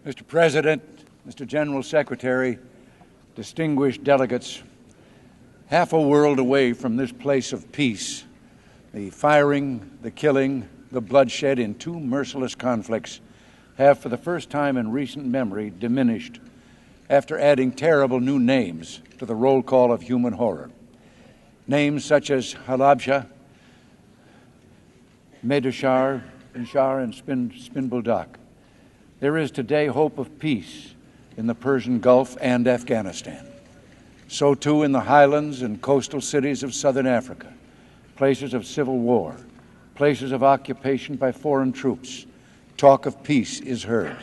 Mr. President, Mr. General Secretary, distinguished delegates, half a world away from this place of peace, the firing, the killing, the bloodshed in two merciless conflicts have, for the first time in recent memory, diminished after adding terrible new names to the roll call of human horror. Names such as Halabja, Medushar, Inshar, and Spinbuldak. There is today hope of peace in the Persian Gulf and Afghanistan. So too in the highlands and coastal cities of southern Africa, places of civil war, places of occupation by foreign troops. Talk of peace is heard.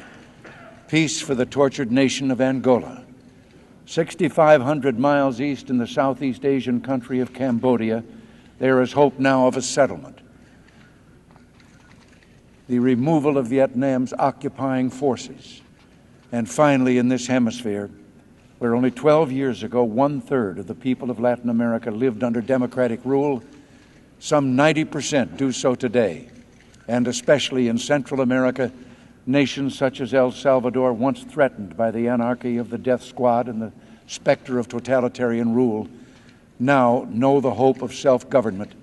Peace for the tortured nation of Angola. 6,500 miles east in the Southeast Asian country of Cambodia, there is hope now of a settlement. The removal of Vietnam's occupying forces. And finally, in this hemisphere, where only 12 years ago, 1/3 of the people of Latin America lived under democratic rule, some 90% do so today. And especially in Central America, nations such as El Salvador, once threatened by the anarchy of the death squad and the specter of totalitarian rule, now know the hope of self-government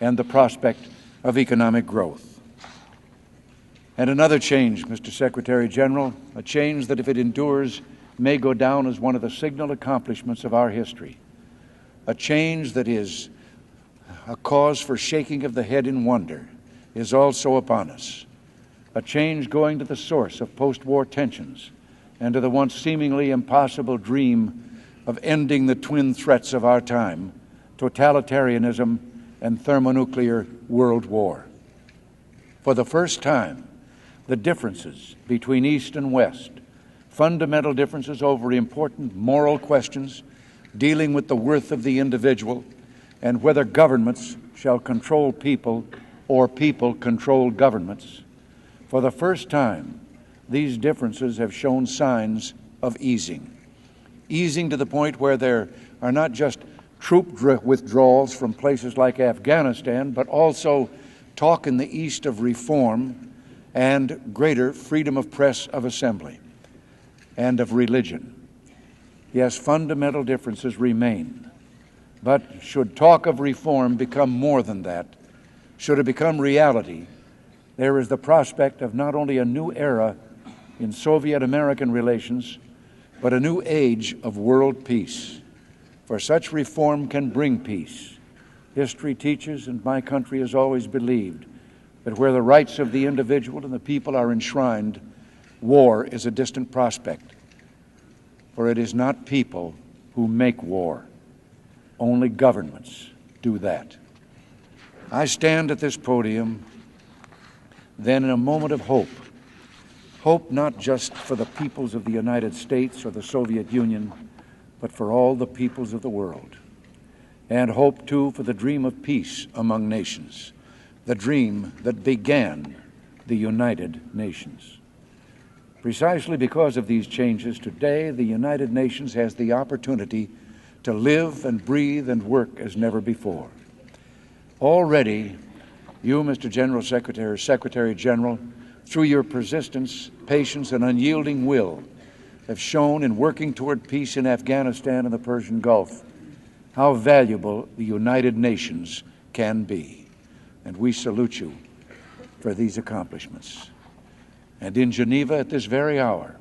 and the prospect of economic growth. And another change, Mr. Secretary General, a change that, if it endures, may go down as one of the signal accomplishments of our history. A change that is a cause for shaking of the head in wonder is also upon us. A change going to the source of post-war tensions and to the once seemingly impossible dream of ending the twin threats of our time, totalitarianism and thermonuclear world war. For the first time, the differences between East and West, fundamental differences over important moral questions dealing with the worth of the individual and whether governments shall control people or people control governments. For the first time, these differences have shown signs of easing. Easing to the point where there are not just troop withdrawals from places like Afghanistan, but also talk in the East of reform and greater freedom of press, of assembly, and of religion. Yes, fundamental differences remain. But should talk of reform become more than that, should it become reality, there is the prospect of not only a new era in Soviet-American relations, but a new age of world peace. For such reform can bring peace. History teaches, and my country has always believed, that where the rights of the individual and the people are enshrined, war is a distant prospect. For it is not people who make war. Only governments do that. I stand at this podium then in a moment of hope. Hope not just for the peoples of the United States or the Soviet Union, but for all the peoples of the world. And hope, too, for the dream of peace among nations, the dream that began the United Nations. Precisely because of these changes, today the United Nations has the opportunity to live and breathe and work as never before. Already, you, Mr. General Secretary, Secretary General, through your persistence, patience, and unyielding will, have shown in working toward peace in Afghanistan and the Persian Gulf how valuable the United Nations can be. And we salute you for these accomplishments. And in Geneva at this very hour,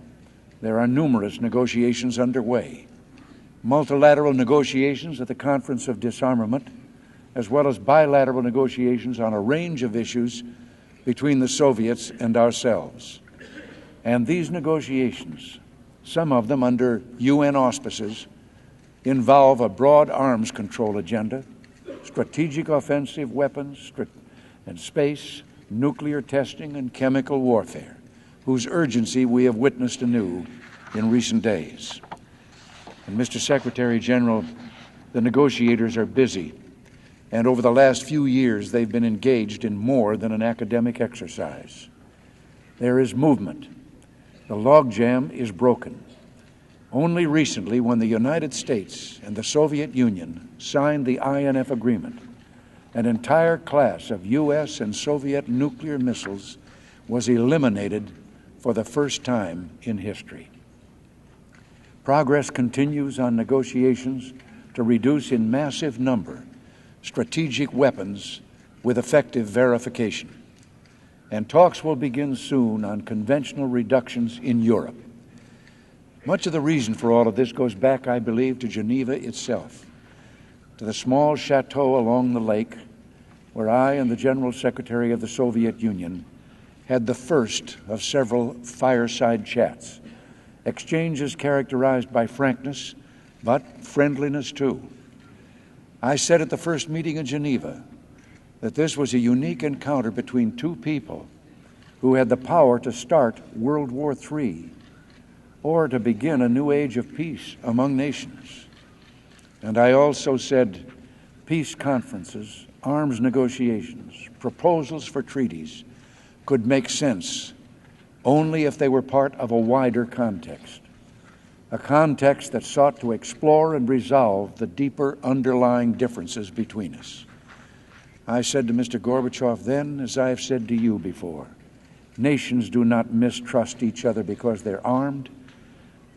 there are numerous negotiations underway. Multilateral negotiations at the Conference of Disarmament, as well as bilateral negotiations on a range of issues between the Soviets and ourselves. And these negotiations, some of them under UN auspices, involve a broad arms control agenda, strategic offensive weapons and space, nuclear testing, and chemical warfare, whose urgency we have witnessed anew in recent days. And Mr. Secretary General, the negotiators are busy, and over the last few years they've been engaged in more than an academic exercise. There is movement. The logjam is broken. Only recently, when the United States and the Soviet Union signed the INF agreement, an entire class of U.S. and Soviet nuclear missiles was eliminated for the first time in history. Progress continues on negotiations to reduce in massive number strategic weapons with effective verification. And talks will begin soon on conventional reductions in Europe. Much of the reason for all of this goes back, I believe, to Geneva itself, to the small chateau along the lake where I and the General Secretary of the Soviet Union had the first of several fireside chats, exchanges characterized by frankness, but friendliness too. I said at the first meeting in Geneva that this was a unique encounter between two people who had the power to start World War III or to begin a new age of peace among nations. And I also said peace conferences, arms negotiations, proposals for treaties could make sense only if they were part of a wider context, a context that sought to explore and resolve the deeper underlying differences between us. I said to Mr. Gorbachev then, as I have said to you before, nations do not mistrust each other because they're armed.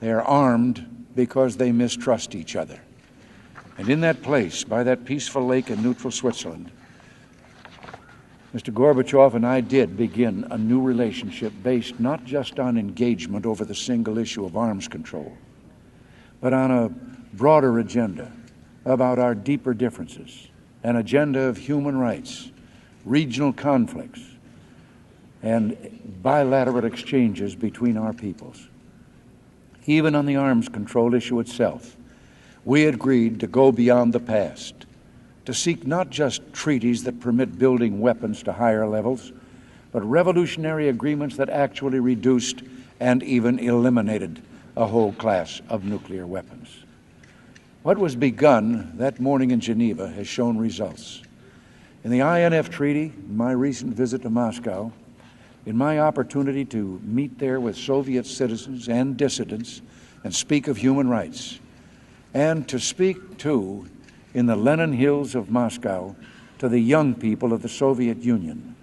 They are armed because they mistrust each other. And in that place, by that peaceful lake in neutral Switzerland, Mr. Gorbachev and I did begin a new relationship based not just on engagement over the single issue of arms control, but on a broader agenda about our deeper differences, an agenda of human rights, regional conflicts, and bilateral exchanges between our peoples. Even on the arms control issue itself, we agreed to go beyond the past, to seek not just treaties that permit building weapons to higher levels, but revolutionary agreements that actually reduced and even eliminated a whole class of nuclear weapons. What was begun that morning in Geneva has shown results. In the INF Treaty, my recent visit to Moscow, in my opportunity to meet there with Soviet citizens and dissidents and speak of human rights, and to speak, too, in the Lenin Hills of Moscow to the young people of the Soviet Union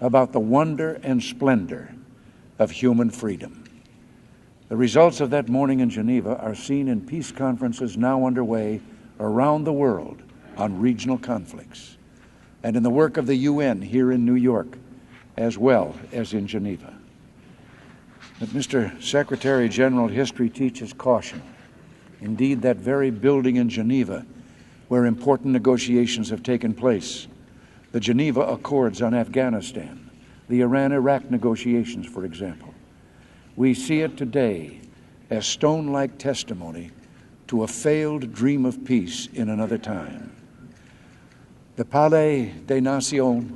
about the wonder and splendor of human freedom. The results of that morning in Geneva are seen in peace conferences now underway around the world on regional conflicts, and in the work of the UN here in New York, as well as in Geneva. But Mr. Secretary General, history teaches caution. Indeed, that very building in Geneva where important negotiations have taken place, the Geneva Accords on Afghanistan, the Iran-Iraq negotiations, for example, we see it today as stone-like testimony to a failed dream of peace in another time. The Palais des Nations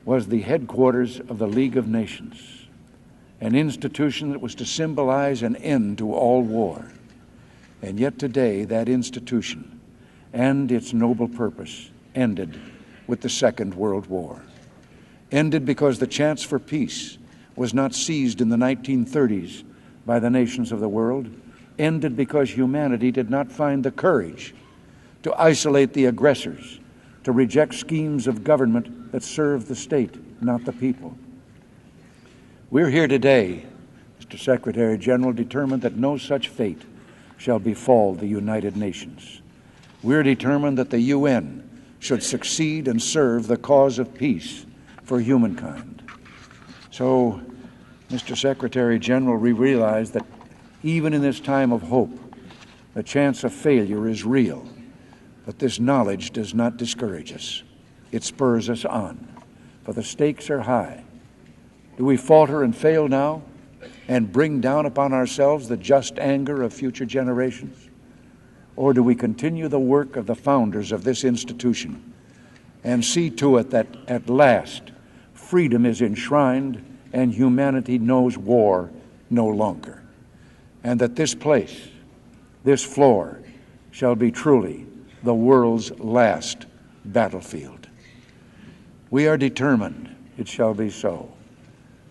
was the headquarters of the League of Nations, an institution that was to symbolize an end to all war. And yet today, that institution and its noble purpose ended with the Second World War. Ended because the chance for peace was not seized in the 1930s by the nations of the world. Ended because humanity did not find the courage to isolate the aggressors, to reject schemes of government that serve the state, not the people. We're here today, Mr. Secretary General, determined that no such fate shall befall the United Nations. We're determined that the UN should succeed and serve the cause of peace for humankind. So, Mr. Secretary General, we realize that even in this time of hope, the chance of failure is real, but this knowledge does not discourage us. It spurs us on, for the stakes are high. Do we falter and fail now and bring down upon ourselves the just anger of future generations? Or do we continue the work of the founders of this institution and see to it that at last freedom is enshrined and humanity knows war no longer, and that this place, this floor, shall be truly the world's last battlefield? We are determined it shall be so.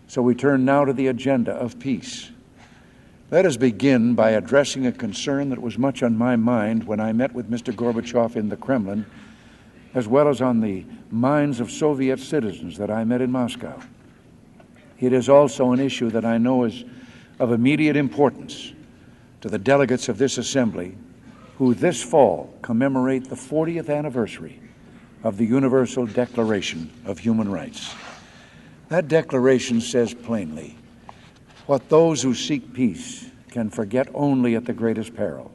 So we turn now to the agenda of peace. Let us begin by addressing a concern that was much on my mind when I met with Mr. Gorbachev in the Kremlin, as well as on the minds of Soviet citizens that I met in Moscow. It is also an issue that I know is of immediate importance to the delegates of this assembly who this fall commemorate the 40th anniversary of the Universal Declaration of Human Rights. That declaration says plainly what those who seek peace can forget only at the greatest peril,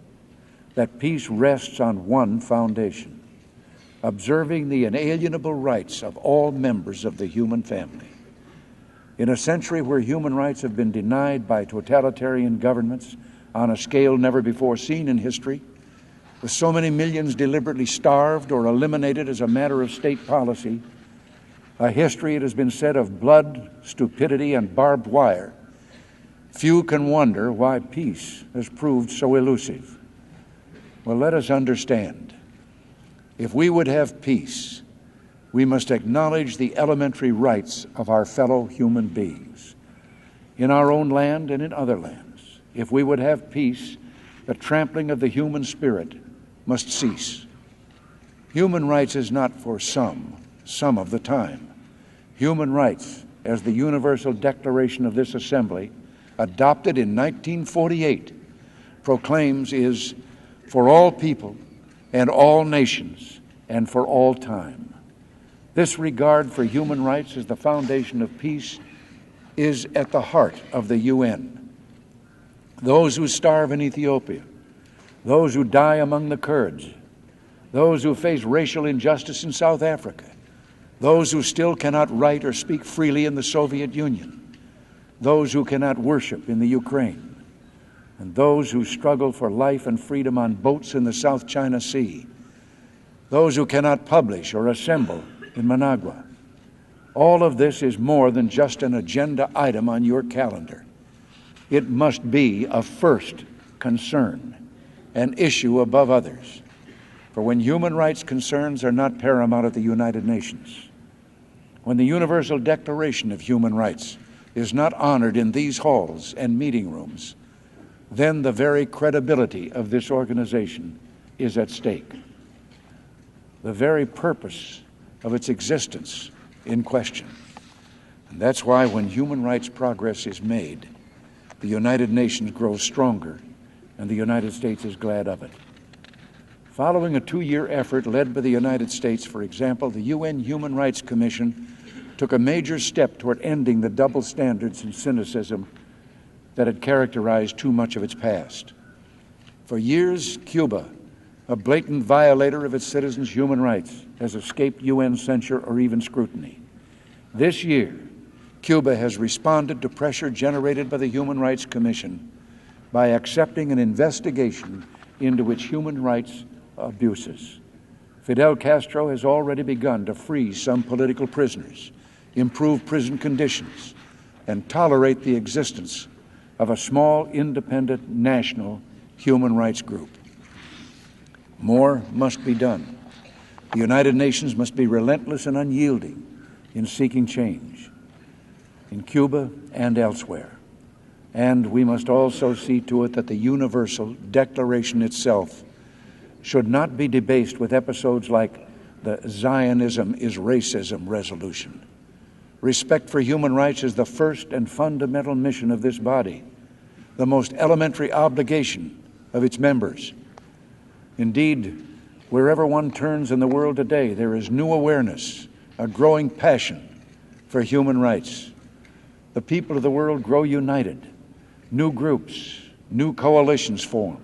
that peace rests on one foundation: observing the inalienable rights of all members of the human family. In a century where human rights have been denied by totalitarian governments on a scale never before seen in history, with so many millions deliberately starved or eliminated as a matter of state policy, a history, it has been said, of blood, stupidity, and barbed wire, few can wonder why peace has proved so elusive. Well, let us understand. If we would have peace, we must acknowledge the elementary rights of our fellow human beings in our own land and in other lands. If we would have peace, the trampling of the human spirit must cease. Human rights is not for some of the time. Human rights, as the Universal Declaration of this Assembly, adopted in 1948, proclaims, is for all people and all nations and for all time. This regard for human rights as the foundation of peace is at the heart of the UN. Those who starve in Ethiopia, those who die among the Kurds, those who face racial injustice in South Africa, those who still cannot write or speak freely in the Soviet Union, those who cannot worship in the Ukraine, and those who struggle for life and freedom on boats in the South China Sea, those who cannot publish or assemble in Managua. All of this is more than just an agenda item on your calendar. It must be a first concern, an issue above others. For when human rights concerns are not paramount at the United Nations, when the Universal Declaration of Human Rights is not honored in these halls and meeting rooms, then the very credibility of this organization is at stake. The very purpose of its existence in question. And that's why when human rights progress is made, the United Nations grows stronger, and the United States is glad of it. Following a 2-year effort led by the United States, for example, the UN Human Rights Commission took a major step toward ending the double standards and cynicism that had characterized too much of its past. For years, Cuba, a blatant violator of its citizens' human rights, has escaped UN censure or even scrutiny. This year, Cuba has responded to pressure generated by the Human Rights Commission by accepting an investigation into its human rights abuses. Fidel Castro has already begun to free some political prisoners, improve prison conditions, and tolerate the existence of a small, independent, national human rights group. More must be done. The United Nations must be relentless and unyielding in seeking change in Cuba and elsewhere. And we must also see to it that the Universal Declaration itself should not be debased with episodes like the Zionism is racism resolution. Respect for human rights is the first and fundamental mission of this body, the most elementary obligation of its members. Indeed, wherever one turns in the world today, there is new awareness, a growing passion for human rights. The people of the world grow united. New groups, new coalitions form.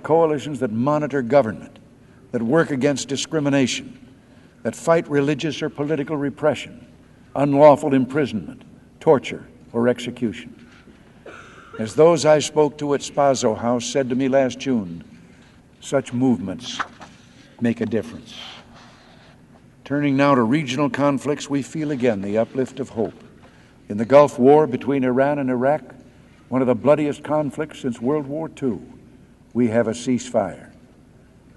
Coalitions that monitor government, that work against discrimination, that fight religious or political repression, unlawful imprisonment, torture, or execution. As those I spoke to at Spaso House said to me last June, such movements make a difference. Turning now to regional conflicts, we feel again the uplift of hope. In the Gulf War between Iran and Iraq, one of the bloodiest conflicts since World War II, we have a ceasefire.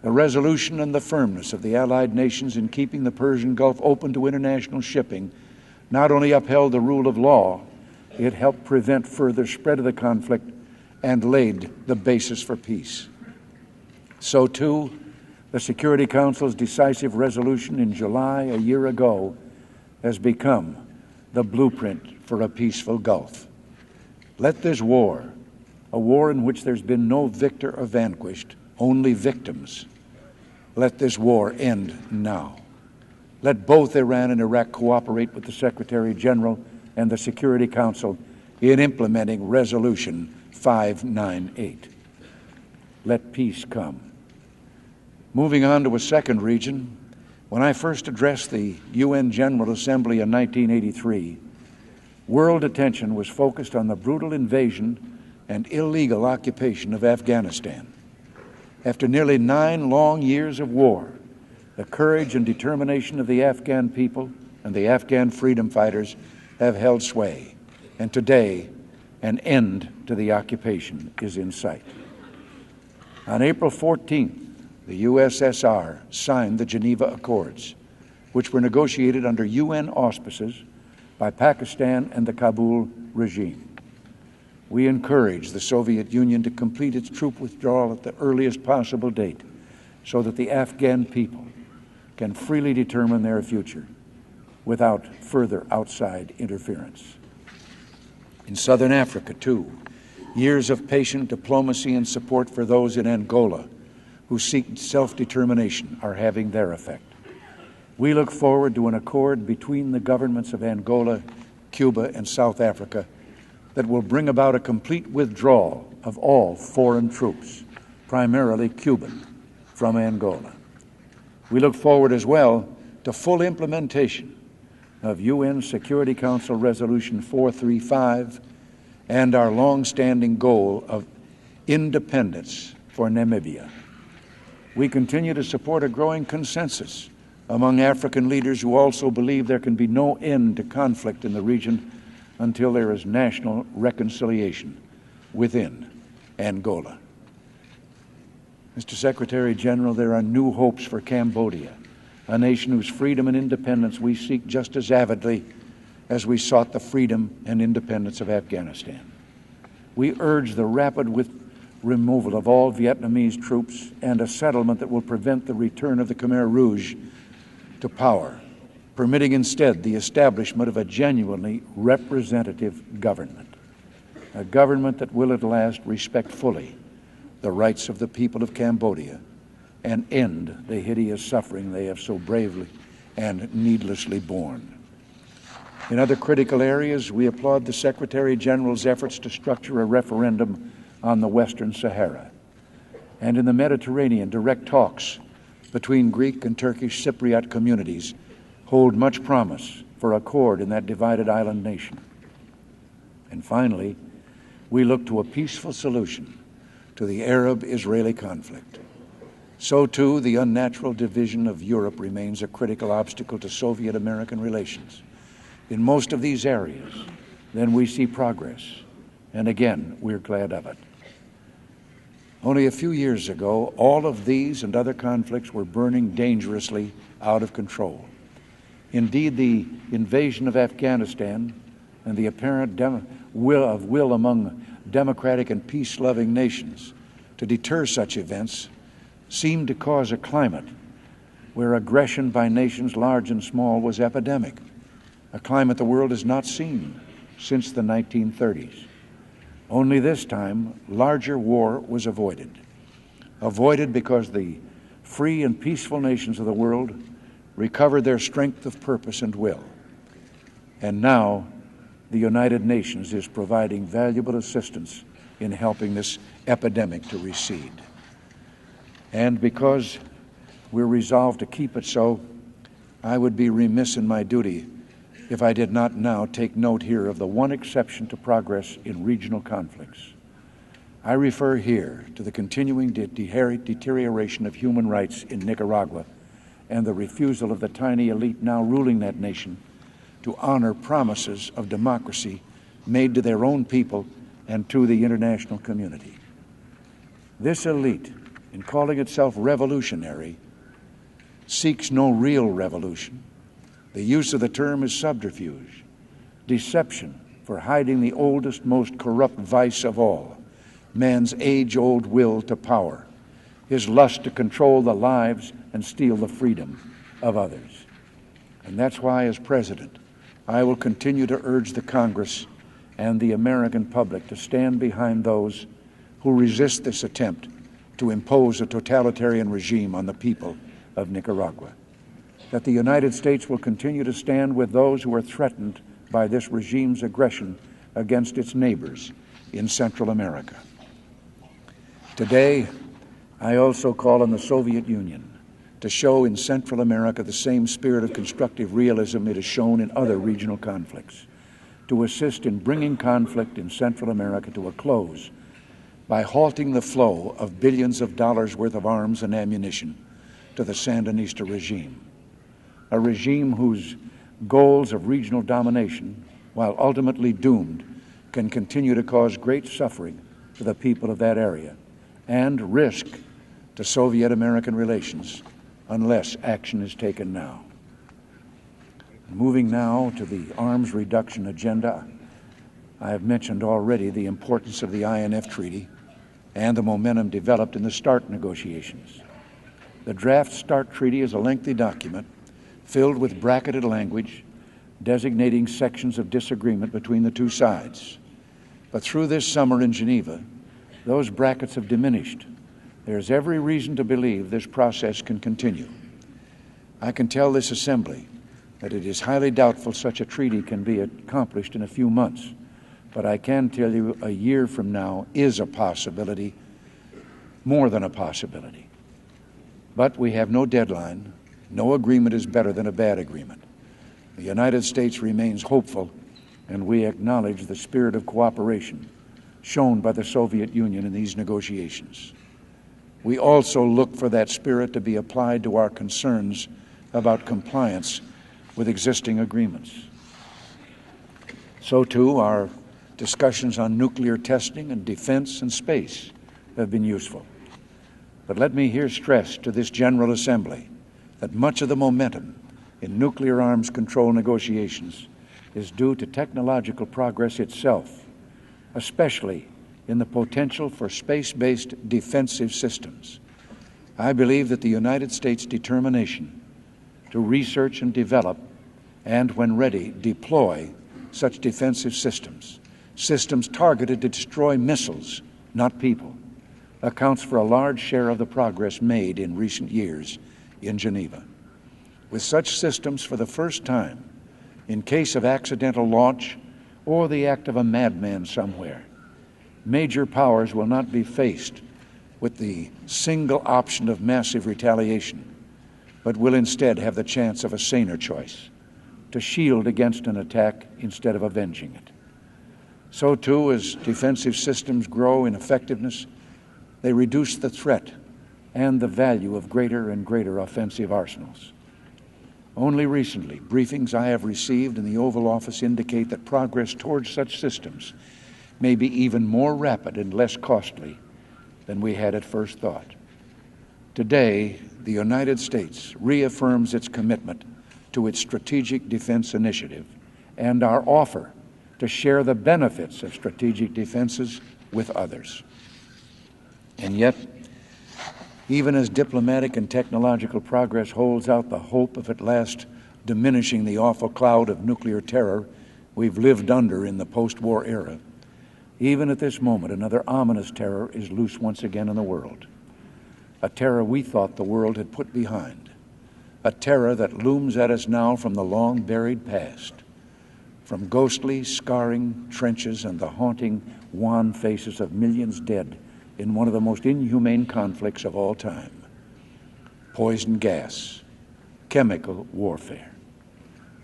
The resolution and the firmness of the Allied nations in keeping the Persian Gulf open to international shipping not only upheld the rule of law, it helped prevent further spread of the conflict and laid the basis for peace. So too, the Security Council's decisive resolution in July a year ago has become the blueprint for a peaceful Gulf. Let this war, a war in which there's been no victor or vanquished, only victims, let this war end now. Let both Iran and Iraq cooperate with the Secretary General and the Security Council in implementing Resolution 598. Let peace come. Moving on to a second region, when I first addressed the UN General Assembly in 1983, world attention was focused on the brutal invasion and illegal occupation of Afghanistan. After nearly 9 long years of war, the courage and determination of the Afghan people and the Afghan freedom fighters have held sway, and today an end to the occupation is in sight. On April 14th, the USSR signed the Geneva Accords, which were negotiated under UN auspices by Pakistan and the Kabul regime. We encourage the Soviet Union to complete its troop withdrawal at the earliest possible date so that the Afghan people can freely determine their future without further outside interference. In southern Africa, too, years of patient diplomacy and support for those in Angola who seek self-determination are having their effect. We look forward to an accord between the governments of Angola, Cuba, and South Africa that will bring about a complete withdrawal of all foreign troops, primarily Cuban, from Angola. We look forward as well to full implementation of UN Security Council Resolution 435 and our long-standing goal of independence for Namibia. We continue to support a growing consensus among African leaders who also believe there can be no end to conflict in the region until there is national reconciliation within Angola. Mr. Secretary General, there are new hopes for Cambodia, a nation whose freedom and independence we seek just as avidly as we sought the freedom and independence of Afghanistan. We urge the rapid removal of all Vietnamese troops and a settlement that will prevent the return of the Khmer Rouge to power, permitting instead the establishment of a genuinely representative government, a government that will at last respect fully the rights of the people of Cambodia and end the hideous suffering they have so bravely and needlessly borne. In other critical areas, we applaud the Secretary General's efforts to structure a referendum on the Western Sahara. And in the Mediterranean, direct talks between Greek and Turkish Cypriot communities hold much promise for accord in that divided island nation. And finally, we look to a peaceful solution to the Arab-Israeli conflict. So too, the unnatural division of Europe remains a critical obstacle to Soviet-American relations. In most of these areas, then we see progress, and again, we're glad of it. Only a few years ago, all of these and other conflicts were burning dangerously out of control. Indeed, the invasion of Afghanistan and the apparent will among democratic and peace-loving nations to deter such events seemed to cause a climate where aggression by nations large and small was epidemic, a climate the world has not seen since the 1930s. Only this time, larger war was avoided because the free and peaceful nations of the world recovered their strength of purpose and will. And now, the United Nations is providing valuable assistance in helping this epidemic to recede. And because we're resolved to keep it so, I would be remiss in my duty if I did not now take note here of the one exception to progress in regional conflicts. I refer here to the continuing deterioration of human rights in Nicaragua and the refusal of the tiny elite now ruling that nation to honor promises of democracy made to their own people and to the international community. This elite, in calling itself revolutionary, seeks no real revolution. The use of the term is subterfuge, deception for hiding the oldest, most corrupt vice of all, man's age-old will to power, his lust to control the lives and steal the freedom of others. And that's why, as president, I will continue to urge the Congress and the American public to stand behind those who resist this attempt to impose a totalitarian regime on the people of Nicaragua. That the United States will continue to stand with those who are threatened by this regime's aggression against its neighbors in Central America. Today, I also call on the Soviet Union to show in Central America the same spirit of constructive realism it has shown in other regional conflicts, to assist in bringing conflict in Central America to a close by halting the flow of billions of dollars worth of arms and ammunition to the Sandinista regime, a regime whose goals of regional domination, while ultimately doomed, can continue to cause great suffering to the people of that area and risk to Soviet-American relations unless action is taken now. Moving now to the arms reduction agenda, I have mentioned already the importance of the INF Treaty and the momentum developed in the START negotiations. The draft START Treaty is a lengthy document filled with bracketed language designating sections of disagreement between the two sides. But through this summer in Geneva, those brackets have diminished. There's every reason to believe this process can continue. I can tell this Assembly that it is highly doubtful such a treaty can be accomplished in a few months, but I can tell you a year from now is a possibility, more than a possibility. But we have no deadline. No agreement is better than a bad agreement. The United States remains hopeful, and we acknowledge the spirit of cooperation shown by the Soviet Union in these negotiations. We also look for that spirit to be applied to our concerns about compliance with existing agreements. So too, our discussions on nuclear testing and defense and space have been useful. But let me here stress to this General Assembly that much of the momentum in nuclear arms control negotiations is due to technological progress itself, especially in the potential for space-based defensive systems. I believe that the United States' determination to research and develop, and when ready, deploy such defensive systems, systems targeted to destroy missiles, not people, accounts for a large share of the progress made in recent years in Geneva. With such systems, for the first time, in case of accidental launch or the act of a madman somewhere, major powers will not be faced with the single option of massive retaliation, but will instead have the chance of a saner choice, to shield against an attack instead of avenging it. So too, as defensive systems grow in effectiveness, they reduce the threat and the value of greater and greater offensive arsenals. Only recently, briefings I have received in the Oval Office indicate that progress towards such systems may be even more rapid and less costly than we had at first thought. Today, the United States reaffirms its commitment to its Strategic Defense Initiative and our offer to share the benefits of strategic defenses with others. And yet, even as diplomatic and technological progress holds out the hope of at last diminishing the awful cloud of nuclear terror we've lived under in the post-war era, even at this moment, another ominous terror is loose once again in the world. A terror we thought the world had put behind. A terror that looms at us now from the long-buried past, from ghostly, scarring trenches and the haunting, wan faces of millions dead in one of the most inhumane conflicts of all time. Poison gas, chemical warfare.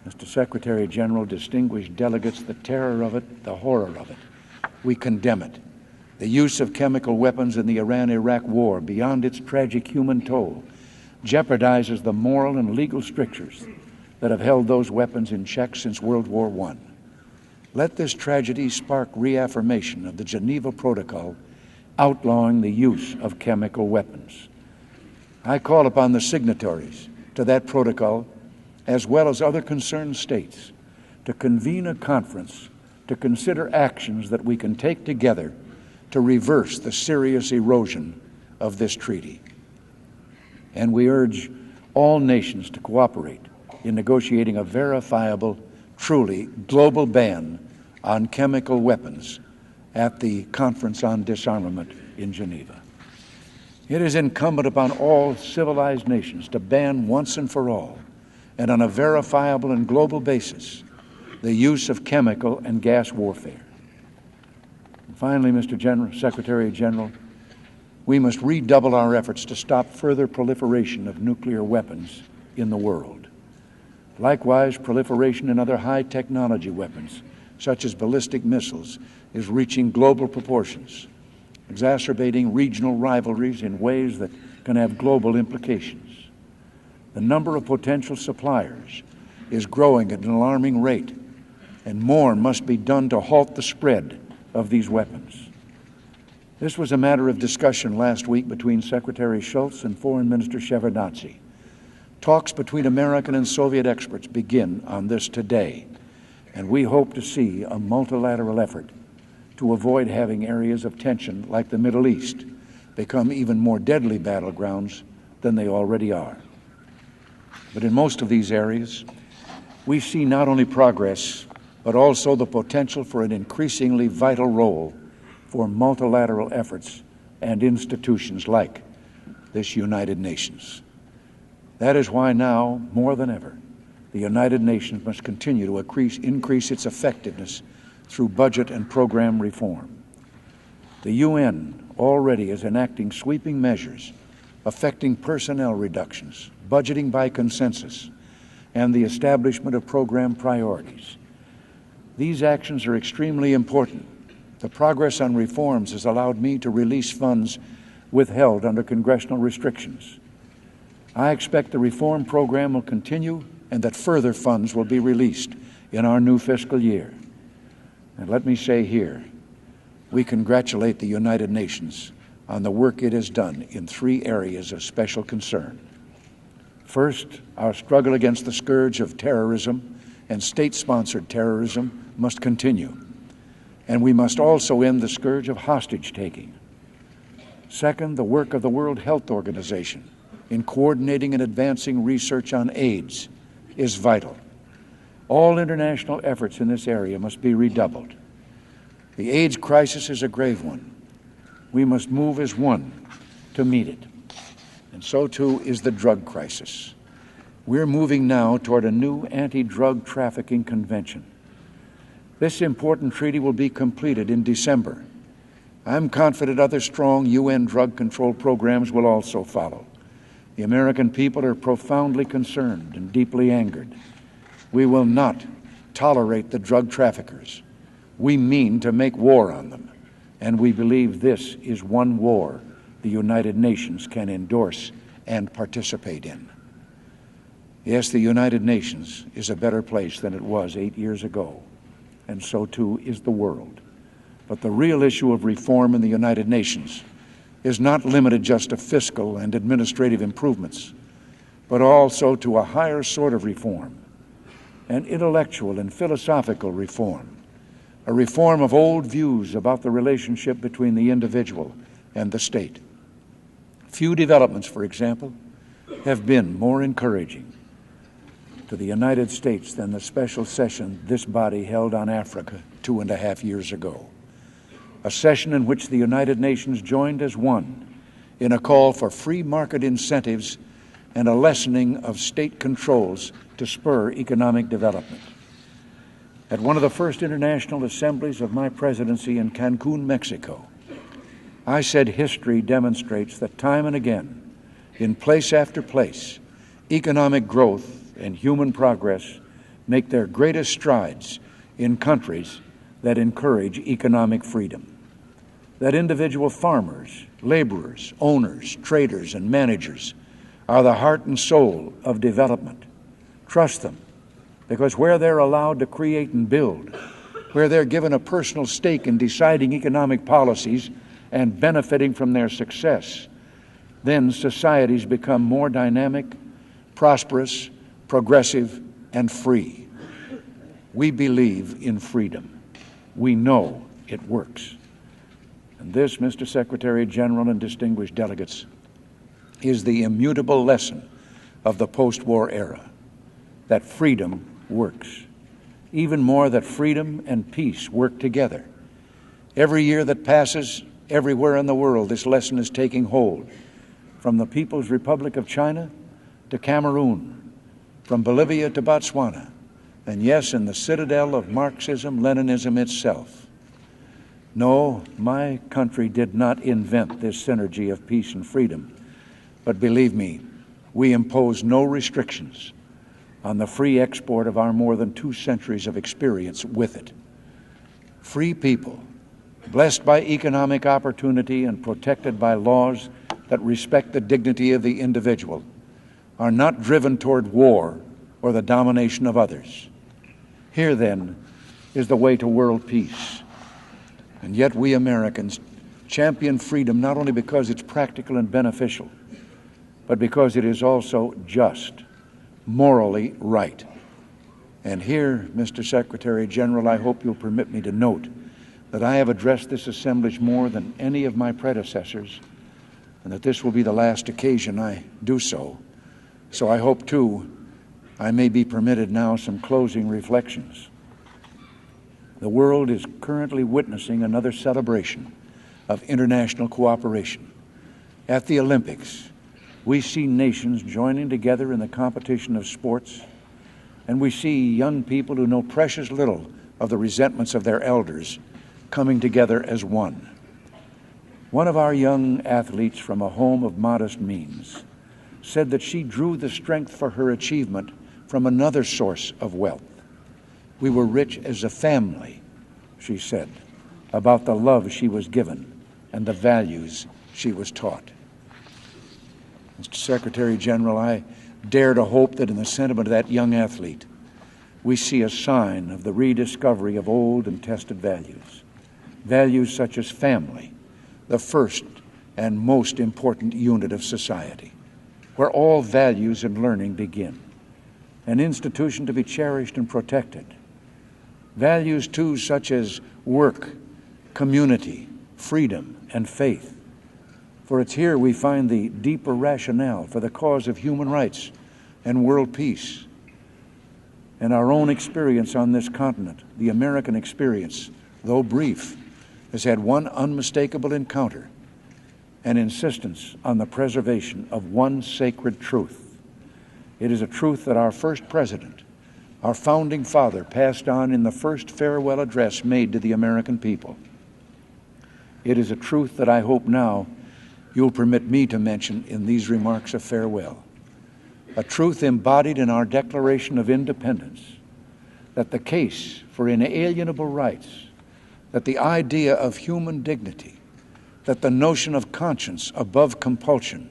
Mr. Secretary General, distinguished delegates, the terror of it, the horror of it, we condemn it. The use of chemical weapons in the Iran-Iraq war, beyond its tragic human toll, jeopardizes the moral and legal strictures that have held those weapons in check since World War I. Let this tragedy spark reaffirmation of the Geneva Protocol outlawing the use of chemical weapons. I call upon the signatories to that protocol, as well as other concerned states, to convene a conference to consider actions that we can take together to reverse the serious erosion of this treaty. And we urge all nations to cooperate in negotiating a verifiable, truly global ban on chemical weapons at the Conference on Disarmament in Geneva. It is incumbent upon all civilized nations to ban once and for all, and on a verifiable and global basis, the use of chemical and gas warfare. And finally, Mr. Secretary General, we must redouble our efforts to stop further proliferation of nuclear weapons in the world. Likewise, proliferation in other high-technology weapons, such as ballistic missiles, is reaching global proportions, exacerbating regional rivalries in ways that can have global implications. The number of potential suppliers is growing at an alarming rate, and more must be done to halt the spread of these weapons. This was a matter of discussion last week between Secretary Shultz and Foreign Minister Shevardnadze. Talks between American and Soviet experts begin on this today, and we hope to see a multilateral effort to avoid having areas of tension like the Middle East become even more deadly battlegrounds than they already are. But in most of these areas, we see not only progress, but also the potential for an increasingly vital role for multilateral efforts and institutions like this United Nations. That is why now, more than ever, the United Nations must continue to increase its effectiveness through budget and program reform. The UN already is enacting sweeping measures affecting personnel reductions, budgeting by consensus, and the establishment of program priorities. These actions are extremely important. The progress on reforms has allowed me to release funds withheld under congressional restrictions. I expect the reform program will continue and that further funds will be released in our new fiscal year. And let me say here, we congratulate the United Nations on the work it has done in 3 areas of special concern. First, our struggle against the scourge of terrorism and state-sponsored terrorism must continue, and we must also end the scourge of hostage-taking. Second, the work of the World Health Organization in coordinating and advancing research on AIDS is vital. All international efforts in this area must be redoubled. The AIDS crisis is a grave one. We must move as one to meet it. And so too is the drug crisis. We're moving now toward a new anti-drug trafficking convention. This important treaty will be completed in December. I'm confident other strong UN drug control programs will also follow. The American people are profoundly concerned and deeply angered. We will not tolerate the drug traffickers. We mean to make war on them, and we believe this is one war the United Nations can endorse and participate in. Yes, the United Nations is a better place than it was 8 years ago, and so too is the world. But the real issue of reform in the United Nations is not limited just to fiscal and administrative improvements, but also to a higher sort of reform, an intellectual and philosophical reform, a reform of old views about the relationship between the individual and the state. Few developments, for example, have been more encouraging to the United States than the special session this body held on Africa 2.5 years ago. A session in which the United Nations joined as one in a call for free market incentives and a lessening of state controls to spur economic development. At one of the first international assemblies of my presidency in Cancun, Mexico, I said history demonstrates that time and again, in place after place, economic growth and human progress make their greatest strides in countries that encourage economic freedom. That individual farmers, laborers, owners, traders, and managers are the heart and soul of development. Trust them, because where they're allowed to create and build, where they're given a personal stake in deciding economic policies and benefiting from their success, then societies become more dynamic, prosperous, progressive, and free. We believe in freedom. We know it works. And this, Mr. Secretary General and distinguished delegates, is the immutable lesson of the post-war era, that freedom works. even more that freedom and peace work together. Every year that passes, everywhere in the world, this lesson is taking hold, from the People's Republic of China to Cameroon, from Bolivia to Botswana, and yes, in the citadel of Marxism-Leninism itself. No, my country did not invent this synergy of peace and freedom, but believe me, we impose no restrictions on the free export of our more than 2 centuries of experience with it. Free people, blessed by economic opportunity and protected by laws that respect the dignity of the individual, are not driven toward war or the domination of others. Here, then, is the way to world peace. And yet we Americans champion freedom not only because it's practical and beneficial, but because it is also just, morally right. And here, Mr. Secretary General, I hope you'll permit me to note that I have addressed this assemblage more than any of my predecessors, and that this will be the last occasion I do so. So I hope, too, I may be permitted now some closing reflections. The world is currently witnessing another celebration of international cooperation. At the Olympics, we see nations joining together in the competition of sports, and we see young people who know precious little of the resentments of their elders coming together as one. One of our young athletes from a home of modest means said that she drew the strength for her achievement from another source of wealth. We were rich as a family, she said, about the love she was given and the values she was taught. Mr. Secretary General, I dare to hope that in the sentiment of that young athlete, we see a sign of the rediscovery of old and tested values. Values such as family, the first and most important unit of society, where all values and learning begin, an institution to be cherished and protected. Values, too, such as work, community, freedom, and faith. For it's here we find the deeper rationale for the cause of human rights and world peace. And our own experience on this continent, the American experience, though brief, has had one unmistakable encounter, an insistence on the preservation of one sacred truth. It is a truth that our first president, our founding father, passed on in the first farewell address made to the American people. It is a truth that I hope now you'll permit me to mention in these remarks of farewell. A truth embodied in our Declaration of Independence, that the case for inalienable rights, that the idea of human dignity, that the notion of conscience above compulsion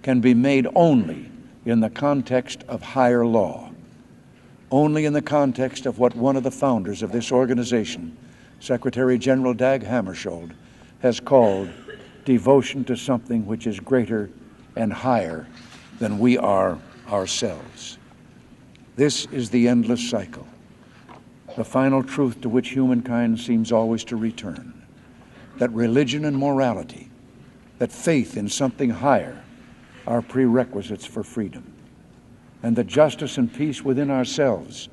can be made only in the context of higher law, only in the context of what one of the founders of this organization, Secretary General Dag Hammarskjöld, has called devotion to something which is greater and higher than we are ourselves. This is the endless cycle, the final truth to which humankind seems always to return, that religion and morality, that faith in something higher are prerequisites for freedom, and that justice and peace within ourselves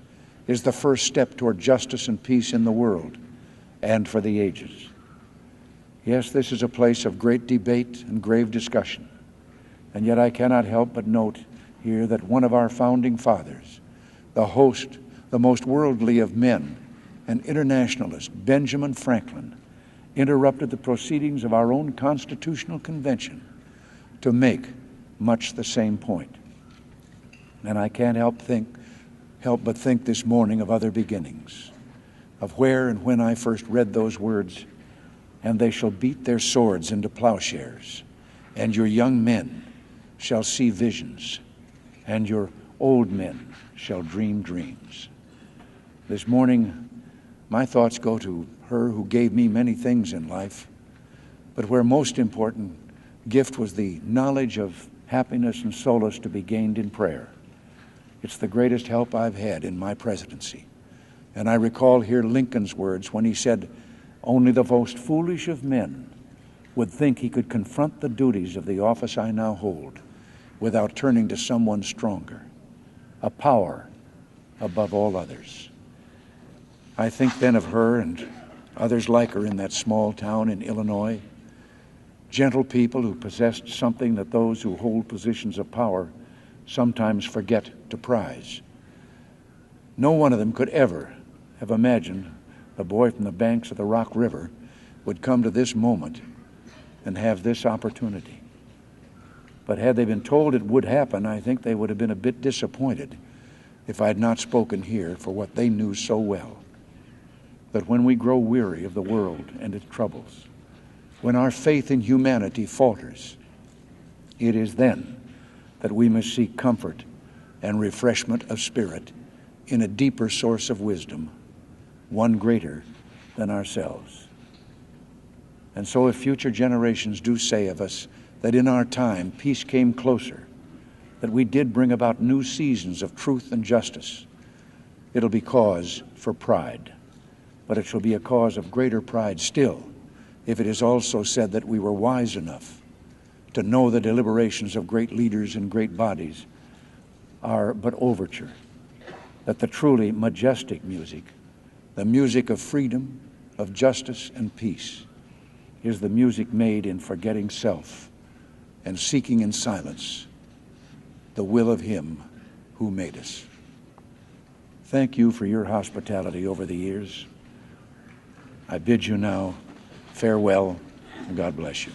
is the first step toward justice and peace in the world and for the ages. Yes, this is a place of great debate and grave discussion, and yet I cannot help but note here that one of our founding fathers, the most worldly of men, an internationalist, Benjamin Franklin, interrupted the proceedings of our own Constitutional Convention to make much the same point. And I can't help but think this morning of other beginnings, of where and when I first read those words, and they shall beat their swords into plowshares, and your young men shall see visions, and your old men shall dream dreams. This morning, my thoughts go to her who gave me many things in life, but where most important gift was the knowledge of happiness and solace to be gained in prayer. It's the greatest help I've had in my presidency. And I recall here Lincoln's words when he said, "Only the most foolish of men would think he could confront the duties of the office I now hold without turning to someone stronger, a power above all others." I think then of her and others like her in that small town in Illinois, gentle people who possessed something that those who hold positions of power sometimes forget to prize. No one of them could ever have imagined the boy from the banks of the Rock River would come to this moment and have this opportunity. But had they been told it would happen, I think they would have been a bit disappointed if I had not spoken here for what they knew so well, that when we grow weary of the world and its troubles, when our faith in humanity falters, it is then that we must seek comfort and refreshment of spirit in a deeper source of wisdom, one greater than ourselves. And so if future generations do say of us that in our time peace came closer, that we did bring about new seasons of truth and justice, it'll be cause for pride. But it shall be a cause of greater pride still if it is also said that we were wise enough to know the deliberations of great leaders and great bodies are but overture, that the truly majestic music, the music of freedom, of justice and peace, is the music made in forgetting self and seeking in silence the will of Him who made us. Thank you for your hospitality over the years. I bid you now farewell, and God bless you.